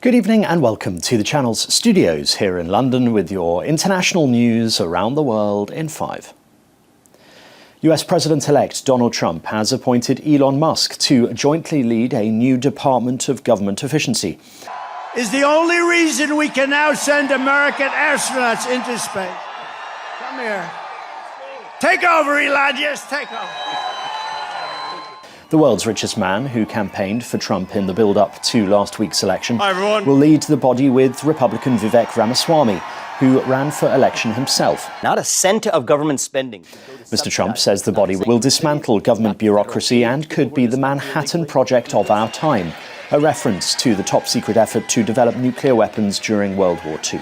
Good evening and welcome to the channel's studios here in London with your international news around the world in 5. US President-elect Donald Trump has appointed Elon Musk to jointly lead a new Department of Government Efficiency. Is the only reason we can now send American astronauts into space. Come here. Take over, Elon. Yes, take over. The world's richest man, who campaigned for Trump in the build-up to last week's election, Hi, everyone. will lead the body with Republican Vivek Ramaswamy, who ran for election himself. Not a cent of government spending. Mr. Trump says the body will dismantle government bureaucracy and could be the Manhattan Project of our time, a reference to the top-secret effort to develop nuclear weapons during World War II.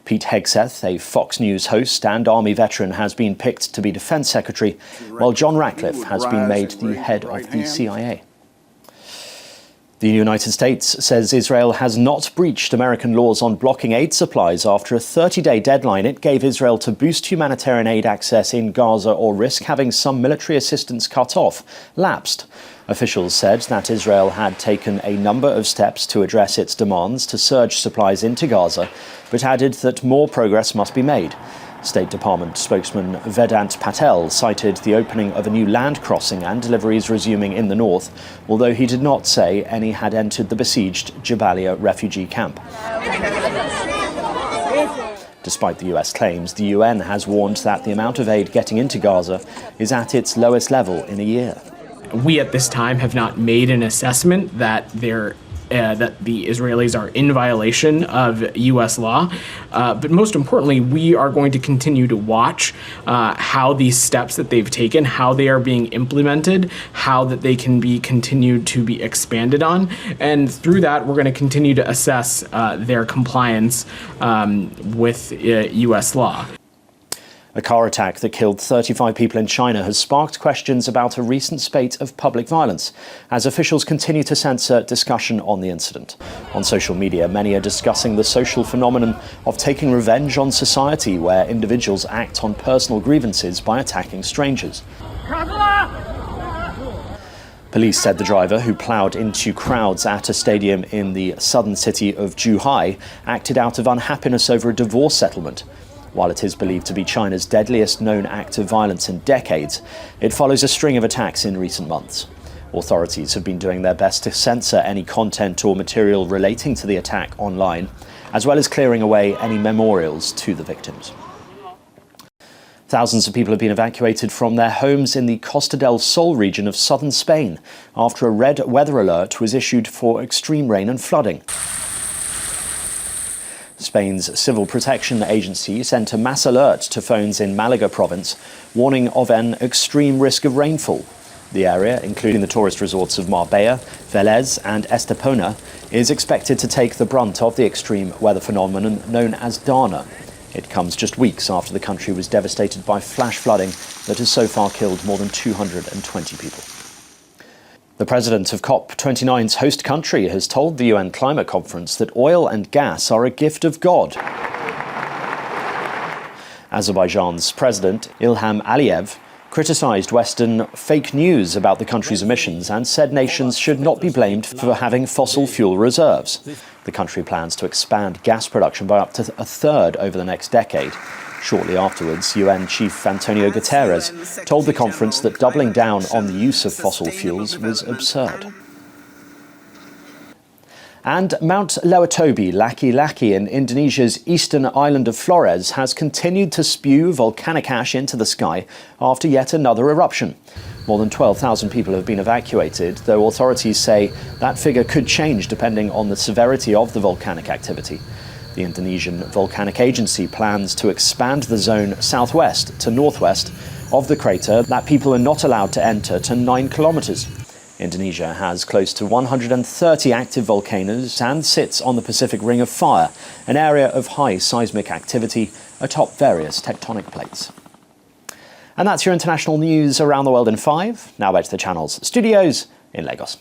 Pete Hegseth, a Fox News host and Army veteran, has been picked to be Defense Secretary, while John Ratcliffe has been made the head of the CIA. The United States says Israel has not breached American laws on blocking aid supplies after a 30-day deadline it gave Israel to boost humanitarian aid access in Gaza or risk having some military assistance cut off lapsed. Officials said that Israel had taken a number of steps to address its demands to surge supplies into Gaza, but added that more progress must be made. State Department spokesman Vedant Patel cited the opening of a new land crossing and deliveries resuming in the north, although he did not say any had entered the besieged Jabalia refugee camp. Despite the US claims, the UN has warned that the amount of aid getting into Gaza is at its lowest level in a year. We at this time have not made an assessment that that the Israelis are in violation of U.S. law. But most importantly, we are going to continue to watch how these steps that they've taken, how they are being implemented, how that they can be continued to be expanded on. And through that, we're going to continue to assess their compliance with U.S. law. A car attack that killed 35 people in China has sparked questions about a recent spate of public violence, as officials continue to censor discussion on the incident. On social media, many are discussing the social phenomenon of taking revenge on society, where individuals act on personal grievances by attacking strangers. Police said the driver, who ploughed into crowds at a stadium in the southern city of Zhuhai, acted out of unhappiness over a divorce settlement. While it is believed to be China's deadliest known act of violence in decades, it follows a string of attacks in recent months. Authorities have been doing their best to censor any content or material relating to the attack online, as well as clearing away any memorials to the victims. Thousands of people have been evacuated from their homes in the Costa del Sol region of southern Spain after a red weather alert was issued for extreme rain and flooding. Spain's Civil Protection Agency sent a mass alert to phones in Malaga province, warning of an extreme risk of rainfall. The area, including the tourist resorts of Marbella, Vélez and Estepona, is expected to take the brunt of the extreme weather phenomenon known as Dana. It comes just weeks after the country was devastated by flash flooding that has so far killed more than 220 people. The president of COP29's host country has told the UN climate conference that oil and gas are a gift of God. Azerbaijan's president, Ilham Aliyev, criticised Western fake news about the country's emissions and said nations should not be blamed for having fossil fuel reserves. The country plans to expand gas production by up to a third over the next decade. Shortly afterwards, UN Chief Antonio Guterres told the conference that doubling down on the use of fossil fuels was absurd. And Mount Lewatobi, Laki-Laki in Indonesia's eastern island of Flores has continued to spew volcanic ash into the sky after yet another eruption. More than 12,000 people have been evacuated, though authorities say that figure could change depending on the severity of the volcanic activity. The Indonesian Volcanic Agency plans to expand the zone southwest to northwest of the crater that people are not allowed to enter to 9 kilometers. Indonesia has close to 130 active volcanoes and sits on the Pacific Ring of Fire, an area of high seismic activity atop various tectonic plates. And that's your international news around the world in 5. Now back to the channel's studios in Lagos.